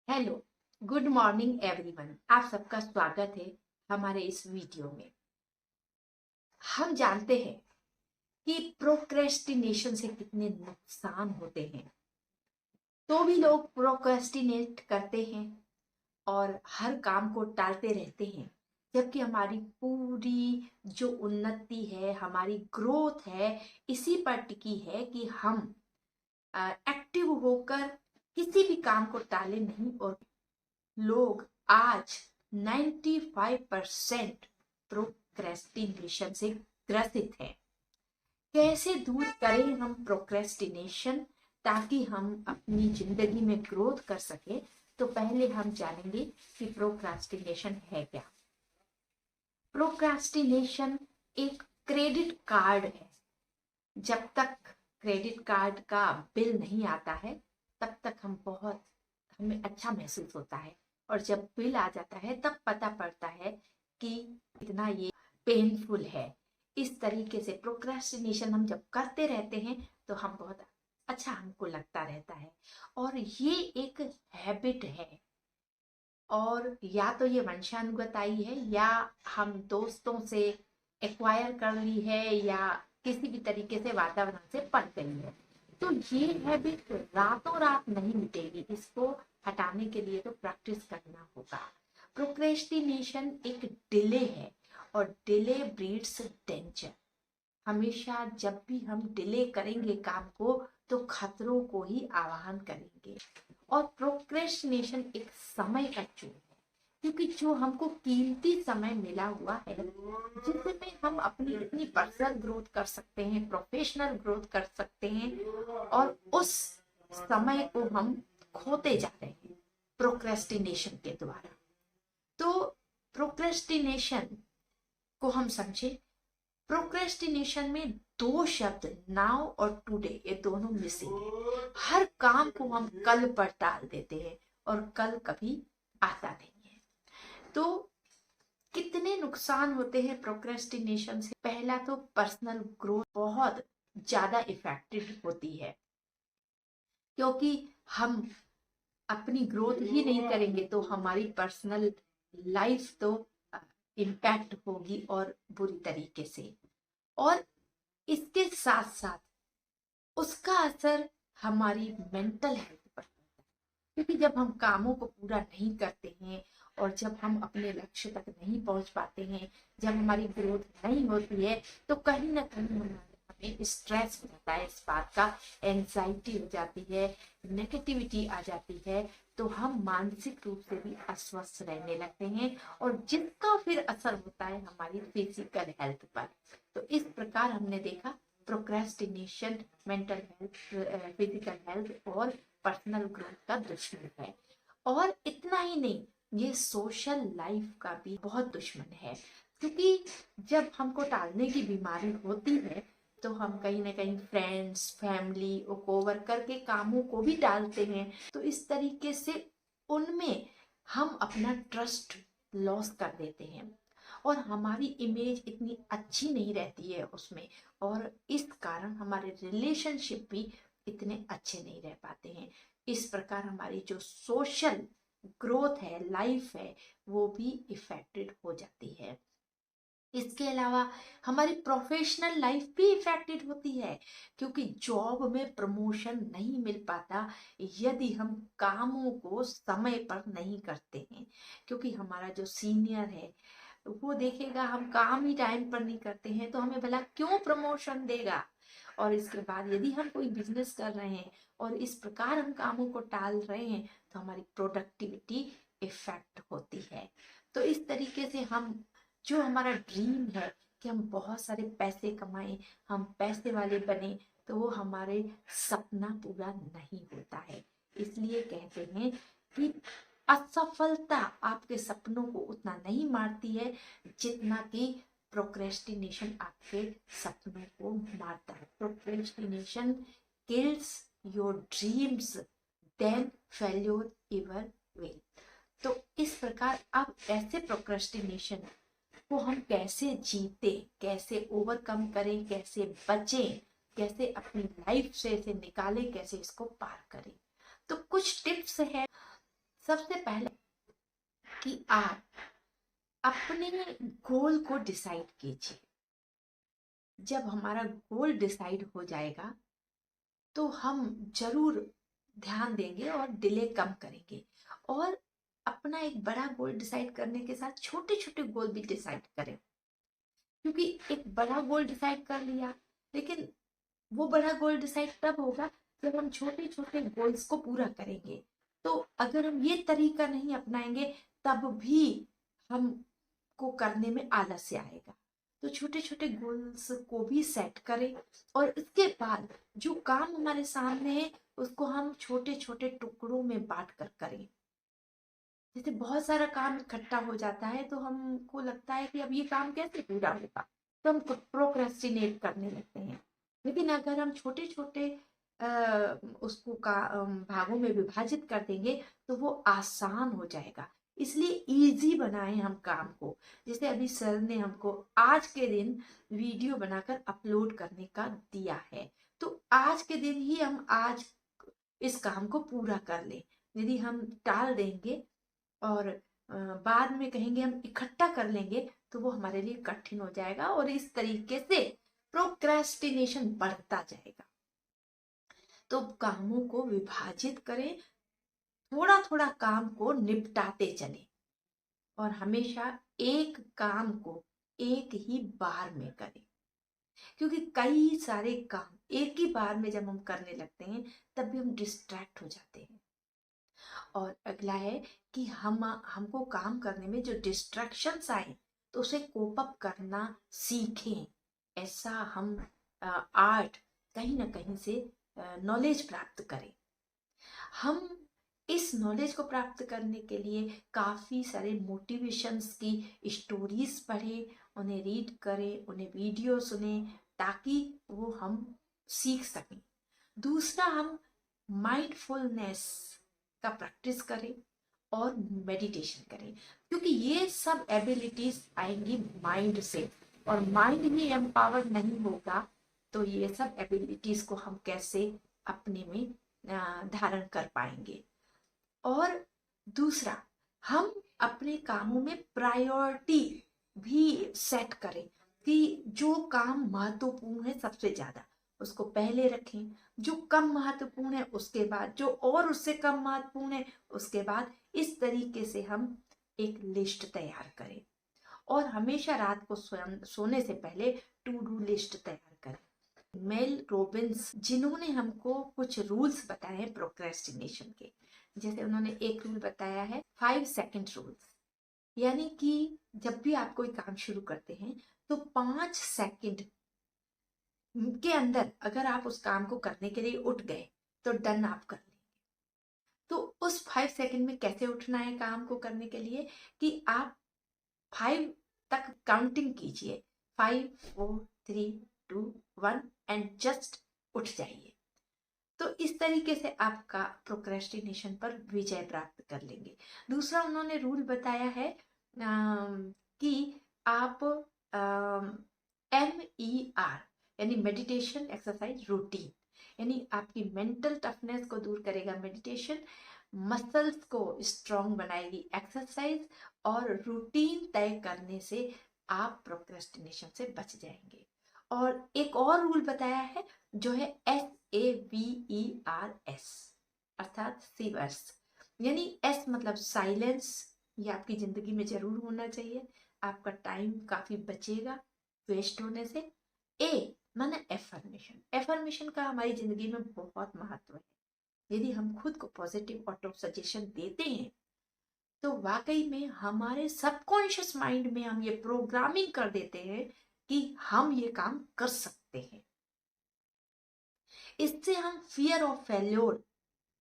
Hello, good morning everyone. आप सबका स्वागत है हमारे इस वीडियो में। हम जानते हैं कि प्रोक्रेस्टिनेशन से कितने नुकसान होते हैं, तो भी लोग प्रोक्रेस्टिनेट करते हैं और हर काम को टालते रहते हैं, जबकि हमारी पूरी जो उन्नति है, हमारी ग्रोथ है, इसी पर टिकी है कि हम एक्टिव होकर किसी भी काम को टाले नहीं। और लोग आज 95% प्रोक्रेस्टिनेशन से ग्रसित है। कैसे दूर करें हम प्रोक्रेस्टिनेशन ताकि हम अपनी जिंदगी में ग्रोथ कर सके? तो पहले हम जानेंगे कि प्रोक्रेस्टिनेशन है क्या। प्रोक्रेस्टिनेशन एक क्रेडिट कार्ड है। जब तक क्रेडिट कार्ड का बिल नहीं आता है तब तक हमें अच्छा महसूस होता है, और जब बिल आ जाता है तब पता पड़ता है कि इतना ये पेनफुल है। इस तरीके से प्रोक्रेस्टिनेशन हम जब करते रहते हैं तो हम बहुत अच्छा हमको लगता रहता है, और ये एक हैबिट है। और या तो ये वंशानुगत आई है, या हम दोस्तों से एक्वायर कर ली है, या किसी भी तरीके से वातावरण से पड़ गई है। तो ये हैबिट रातों रात नहीं मिटेगी, इसको हटाने के लिए तो प्रैक्टिस करना होगा। प्रोक्रेस्टिनेशन एक डिले है, और डिले ब्रीड्स डेंजर। हमेशा जब भी हम डिले करेंगे काम को तो खतरों को ही आवाहन करेंगे। और प्रोक्रेस्टिनेशन एक समय का चोर है, क्योंकि जो हमको कीमती समय मिला हुआ है, जिसमें हम अपनी इतनी पर्सनल ग्रोथ कर सकते हैं, प्रोफेशनल ग्रोथ कर सकते हैं, और उस समय को हम खोते जा रहे हैं प्रोक्रेस्टिनेशन के द्वारा। तो प्रोक्रेस्टिनेशन को हम समझे। प्रोक्रेस्टिनेशन में दो शब्द, नाउ और टुडे, ये दोनों मिसिंग है। हर काम को हम कल पर टाल देते हैं, और कल कभी आता नहीं है। तो कितने नुकसान होते हैं प्रोक्रेस्टिनेशन से? पहला तो पर्सनल ग्रोथ बहुत ज्यादा इफेक्टेड होती है, क्योंकि हम अपनी ग्रोथ ही नहीं करेंगे तो हमारी पर्सनल लाइफ तो इम्पैक्ट होगी, और बुरी तरीके से। और इसके साथ साथ उसका असर हमारी मेंटल हेल्थ पर पड़ता है, क्योंकि जब हम कामों को पूरा नहीं करते हैं, और जब हम अपने लक्ष्य तक नहीं पहुंच पाते हैं, जब हमारी ग्रोथ नहीं होती है, तो कहीं ना कहीं हमें स्ट्रेस हो जाता है, इस बात का एंजाइटी हो जाती है, नेगेटिविटी आ जाती है। तो हम मानसिक रूप से भी अस्वस्थ रहने लगते हैं, और जिसका फिर असर होता है हमारी फिजिकल हेल्थ पर। तो इस प्रकार हमने देखा procrastination mental health, physical health और पर्सनल ग्रोथ का दुश्मन है। और इतना ही नहीं, ये सोशल लाइफ का भी बहुत दुश्मन है, क्योंकि जब हमको टालने की बीमारी होती है तो हम कहीं ना कहीं फ्रेंड्स, फैमिली और कोवर्कर के कामों को भी टालते हैं। तो इस तरीके से उनमें हम अपना ट्रस्ट लॉस कर देते हैं, और हमारी इमेज इतनी अच्छी नहीं रहती है उसमें, और इस कारण हमारे रिलेशनशिप भी इतने अच्छे नहीं रह पाते हैं। इस प्रकार हमारी जो सोशल ग्रोथ है, लाइफ है, वो भी इफेक्टेड हो जाती है। इसके अलावा हमारी प्रोफेशनल लाइफ भी इफेक्टेड होती है, क्योंकि जॉब में प्रमोशन नहीं मिल पाता यदि हम कामों को समय पर नहीं करते हैं। क्योंकि हमारा जो सीनियर है वो देखेगा हम काम ही टाइम पर नहीं करते हैं, तो हमें भला क्यों प्रमोशन देगा। और इसके बाद यदि हम कोई बिजनेस कर रहे हैं और इस प्रकार हम कामों को टाल रहे हैं तो हमारी प्रोडक्टिविटी इफेक्ट होती है। तो इस तरीके से हम, जो हमारा ड्रीम है कि हम बहुत सारे पैसे कमाएं, हम पैसे वाले बने, तो वो हमारे सपना पूरा नहीं होता है। इसलिए कहते हैं कि असफलता आपके सपनों को उतना नहीं मारती है जितना कि प्रोक्रेस्टिनेशन आपके सपनों को मारता है। Procrastination kills your dreams then failure ever will. तो इस प्रकार अब ऐसे प्रोक्रेस्टिनेशन को हम कैसे जीते, कैसे ओवरकम करें, कैसे बचें, कैसे अपनी लाइफ से इसे निकालें, कैसे इसको पार करें। तो कुछ टिप्स है। सबसे पहले कि आप अपने गोल को डिसाइड कीजिए। जब हमारा गोल डिसाइड हो जाएगा तो हम जरूर ध्यान देंगे और डिले कम करेंगे। और अपना एक बड़ा गोल डिसाइड करने के साथ छोटे छोटे गोल भी डिसाइड करें, क्योंकि एक बड़ा गोल डिसाइड कर लिया, लेकिन वो बड़ा गोल डिसाइड तब होगा जब हम छोटे छोटे गोल्स को पूरा करेंगे। तो अगर हम ये तरीका नहीं अपनाएंगे तब भी हमको करने में आलस्य आएगा। तो छोटे छोटे गोल्स को भी सेट करें और इसके बाद जो काम हमारे सामने है उसको हम छोटे छोटे टुकड़ों में बांट कर करें। जैसे बहुत सारा काम इकट्ठा हो जाता है तो हमको लगता है कि अब ये काम कैसे पूरा होगा, तो हम प्रोक्रेस्टिनेट करने लगते हैं। लेकिन अगर हम छोटे छोटे उसको भागों में विभाजित कर देंगे तो वो आसान हो जाएगा। इसलिए इजी बनाएं हम काम को। जैसे अभी सर ने हमको आज के दिन वीडियो बनाकर अपलोड करने का दिया है, तो आज के दिन ही हम आज इस काम को पूरा कर लें। यदि हम टाल देंगे और बाद में कहेंगे हम इकट्ठा कर लेंगे तो वो हमारे लिए कठिन हो जाएगा और इस तरीके से प्रोक्रेस्टिनेशन बढ़ता जाएगा। तो कामों को विभाजित करें, थोड़ा थोड़ा काम को निपटाते चलें और हमेशा एक काम को एक ही बार में करें, क्योंकि कई सारे काम एक ही बार में जब हम करने लगते हैं तब भी हम डिस्ट्रैक्ट हो जाते हैं। और अगला है कि हमको काम करने में जो डिस्ट्रैक्शंस आए तो उसे कोप अप करना सीखें। ऐसा हम आर्ट कहीं ना कहीं से नॉलेज प्राप्त करें। हम इस नॉलेज को प्राप्त करने के लिए काफ़ी सारे मोटिवेशंस की स्टोरीज पढ़ें, उन्हें रीड करें, उन्हें वीडियो सुने, ताकि वो हम सीख सकें। दूसरा, हम माइंडफुलनेस का प्रैक्टिस करें और मेडिटेशन करें, क्योंकि ये सब एबिलिटीज आएंगी माइंड से, और माइंड ही एम्पावर नहीं होगा तो ये सब एबिलिटीज को हम कैसे अपने में धारण कर पाएंगे। और दूसरा, हम अपने कामों में प्रायोरिटी भी सेट करें कि जो काम महत्वपूर्ण है सबसे ज्यादा उसको पहले रखें, जो कम महत्वपूर्ण है उसके बाद, जो और उससे कम महत्वपूर्ण है उसके बाद। इस तरीके से हम एक लिस्ट तैयार करें और हमेशा रात को सोने से पहले टू डू लिस्ट तैयार करें। मेल रॉबिन्स जिन्होंने हमको कुछ रूल्स बताए हैं प्रोक्रेस्टिनेशन के, जैसे उन्होंने एक रूल बताया है 5 सेकंड रूल्स, यानी कि जब भी आप कोई काम शुरू करते हैं तो 5 सेकंड के अंदर अगर आप उस काम को करने के लिए उठ गए तो डन आप कर लेंगे। तो उस 5 सेकंड में कैसे उठना है काम को करने के लिए कि आप 5 तक काउंटिंग कीजिए, 5 4 3 2 1 एंड जस्ट उठ जाइए। तो इस तरीके से आपका प्रोक्रेस्टिनेशन पर विजय प्राप्त कर लेंगे। दूसरा उन्होंने रूल बताया है कि आप MER यानी मेडिटेशन एक्सरसाइज रूटीन, यानी आपकी मेंटल टफनेस को दूर करेगा मेडिटेशन, मसल्स को स्ट्रॉन्ग बनाएगी एक्सरसाइज, और रूटीन तय करने से आप प्रोक्रेस्टिनेशन से बच जाएंगे। और एक और रूल बताया है जो है SAVERS, अर्थात सीवर्स, यानी S मतलब साइलेंस, ये आपकी जिंदगी में जरूर होना चाहिए, आपका टाइम काफी बचेगा वेस्ट होने से। A माना एफर्मेशन, एफर्मेशन का हमारी जिंदगी में बहुत महत्व है। यदि हम खुद को पॉजिटिव ऑटो सजेशन देते हैं तो वाकई में हमारे सबकॉन्शियस माइंड में हम ये प्रोग्रामिंग कर देते हैं कि हम ये काम कर सकते हैं। इससे हम फियर ऑफ फेल्योर,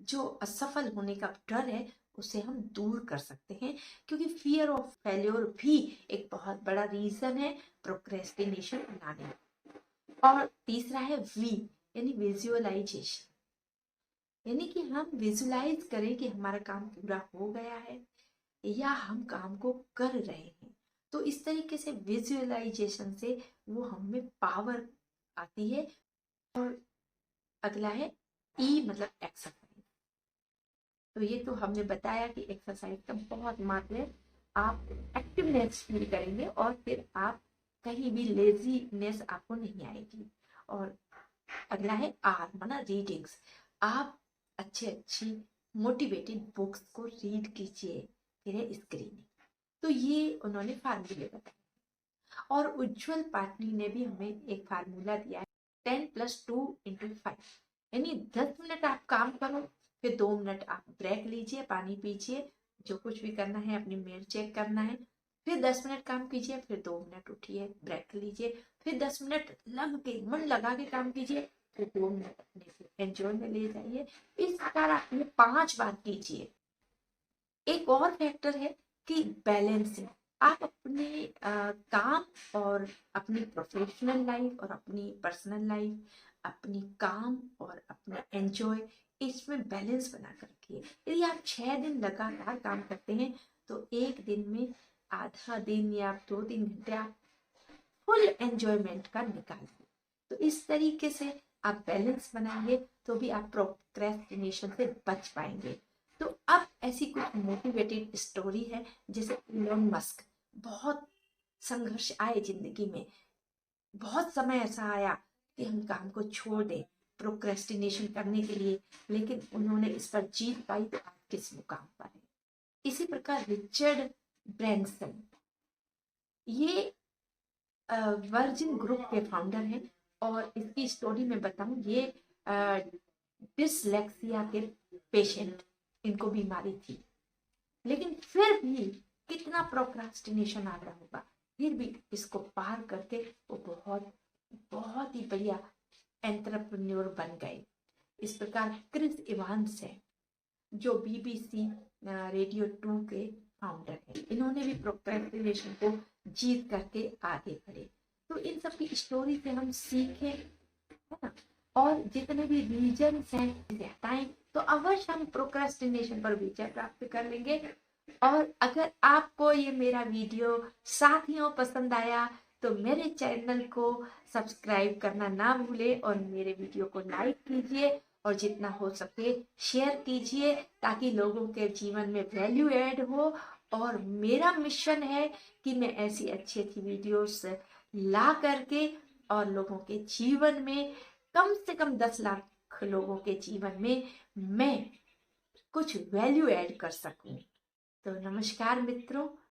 जो असफल होने का डर है, उसे हम दूर कर सकते हैं, क्योंकि फियर ऑफ फेल्योर भी एक बहुत बड़ा रीजन है प्रोक्रेस्टिनेशन लाने। और तीसरा है V यानी विजुअलाइजेशन, यानी कि हम विजुलाइज करें कि हमारा काम पूरा हो गया है या हम काम को कर रहे हैं। तो इस तरीके से विजुअलाइजेशन से वो हमें पावर आती है। और अगला है E मतलब एक्सरसाइज, तो ये तो हमने बताया कि एक्सरसाइज का बहुत महत्व है। आप एक्टिवनेस फील करेंगे और फिर आप कहीं भी लेजीनेस आपको नहीं आएगी। और अगला है आर माना रीडिंग्स। आप अच्छी मोटिवेटेड बुक्स को रीड कीजिए, फिर है स्क्रीनिंग। तो ये उन्होंने फार्मूले बताए। और उज्जवल पाटनी ने भी हमें एक फार्मूला दिया है 10+2 × 5, यानी 10 मिनट आप काम करो, फिर 2 मिनट आप ब्रेक लीजिए, पानी पीजिए, जो कुछ भी करना है, अपनी मेल चेक करना है, फिर 10 मिनट काम कीजिए, फिर 2 मिनट उठिए, ब्रेक लीजिए, फिर 10 मिनट लग के मन लगा के काम कीजिए, फिर 2 मिनट अपने एंजॉय में ले जाइए। इस प्रकार आप ये 5 बार कीजिए। एक और फैक्टर है कि बैलेंसिंग। आप अपने काम और अपनी प्रोफेशनल लाइफ और अपनी पर्सनल लाइफ, अपनी काम और अपना एंजॉय, इसमें बैलेंस बना कर रखिए। यदि आप 6 दिन लगातार काम करते हैं तो एक दिन में आधा दिन या 2-3 घंटे आप फुल एंजॉयमेंट का निकालिए। तो इस तरीके से आप बैलेंस बनाएंगे तो भी आप प्रोक्रेस्टिनेशन से बच पाएंगे। तो अब ऐसी कुछ मोटिवेटेड स्टोरी है, जैसे इलोन मस्क। बहुत संघर्ष आए जिंदगी में, बहुत समय ऐसा आया कि हम काम को छोड़ दें प्रोक्रेस्टिनेशन करने के लिए, लेकिन उन्होंने इस पर जीत पाई तो आज किस मुकाम पर है। इसी प्रकार रिचर्ड ब्रैंसन, ये वर्जिन ग्रुप के फाउंडर हैं। और इसकी स्टोरी में बताऊं, ये डिसलेक्सिया के पेशेंट, इनको बीमारी थी, लेकिन फिर भी कितना प्रोक्रास्टिनेशन आता होगा, फिर भी इसको पार करके वो बहुत बहुत ही बढ़िया एंटरप्रेन्योर बन गए। इस प्रकार क्रिस इवांस है, जो BBC रेडियो 2 के फाउंडर है, इन्होंने भी प्रोक्रेस्टिनेशन को जीत करके आगे बढ़े। तो इन सब की स्टोरी से हम सीखें, है ना। और जितने भी रीजन्स हैं इसे हटाएं तो अवश्य हम प्रोक्रेस्टिनेशन पर विजय प्राप्त कर लेंगे। और अगर आपको ये मेरा वीडियो साथियों पसंद आया तो मेरे चैनल को सब्सक्राइब करना ना भूलें और मेरे वीडियो को लाइक कीजिए और जितना हो सके शेयर कीजिए, ताकि लोगों के जीवन में वैल्यू ऐड हो। और मेरा मिशन है कि मैं ऐसी अच्छी अच्छी वीडियोस ला करके और लोगों के जीवन में, कम से कम 10 लाख लोगों के जीवन में मैं कुछ वैल्यू ऐड कर सकूं। तो नमस्कार मित्रों।